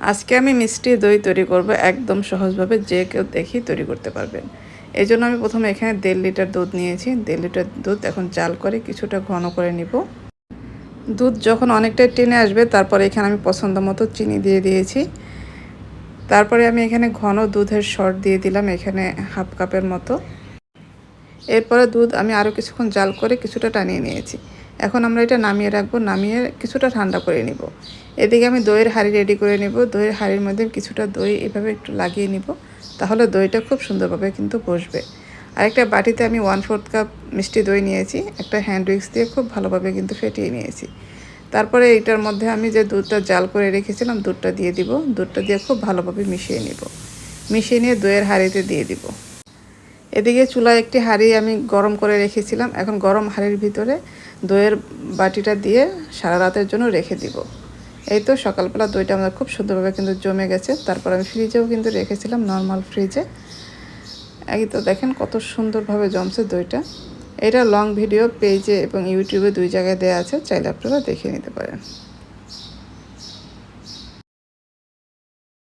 আজকে আমি মিষ্টি দই তৈরি করব একদম সহজভাবে, যে কেউ দেখেই তৈরি করতে পারবেন। এই জন্য আমি প্রথমে এখানে 1.5 লিটার দুধ নিয়েছি। 1.5 লিটার দুধ এখন জাল করে কিছুটা ঘন করে নিব। দুধ যখন অনেকটাই টেনে আসবে তারপরে এখানে আমি পছন্দ মতো চিনি দিয়ে দিয়েছি। তারপরে আমি এখানে ঘন দুধের সর দিয়ে দিলাম এখানে হাফ কাপের মতো। এরপরে দুধ আমি আরও কিছুক্ষণ জাল করে কিছুটা টানিয়ে নিয়েছি। এখন আমরা এটা নামিয়ে রাখবো, নামিয়ে কিছুটা ঠান্ডা করে নিব। এদিকে আমি দইয়ের হাঁড়ি রেডি করে নিব। দইয়ের হাঁড়ির মধ্যে কিছুটা দই এভাবে একটু লাগিয়ে নিব, তাহলে দইটা খুব সুন্দরভাবে কিন্তু বসবে। আরেকটা বাটিতে আমি 1/4 কাপ মিষ্টি দই নিয়েছি, একটা হ্যান্ড উইক্স দিয়ে খুব ভালোভাবে কিন্তু ফেটিয়ে নিয়েছি। তারপরে এইটার মধ্যে আমি যে দুধটা জাল করে রেখেছিলাম দুধটা দিয়ে দিব। দুধটা দিয়ে খুব ভালোভাবে মিশিয়ে নিব। মিশিয়ে নিয়ে দইয়ের হাঁড়িতে দিয়ে দিব। এদিকে চুলায় একটি হাঁড়ি আমি গরম করে রেখেছিলাম। এখন গরম হাঁড়ির ভিতরে দইয়ের বাটিটা দিয়ে সারা রাতের জন্য রেখে দিব। এই তো সকালবেলা দইটা আমাদের খুব সুন্দরভাবে কিন্তু জমে গেছে। তারপর আমি ফ্রিজেও কিন্তু রেখেছিলাম, নর্মাল ফ্রিজে। এই তো দেখেন কত সুন্দরভাবে জমছে দইটা। এটা লং ভিডিও পেজে এবং ইউটিউবে 2 জায়গায় দেওয়া আছে, চাইলে আপনারা দেখে নিতে পারেন।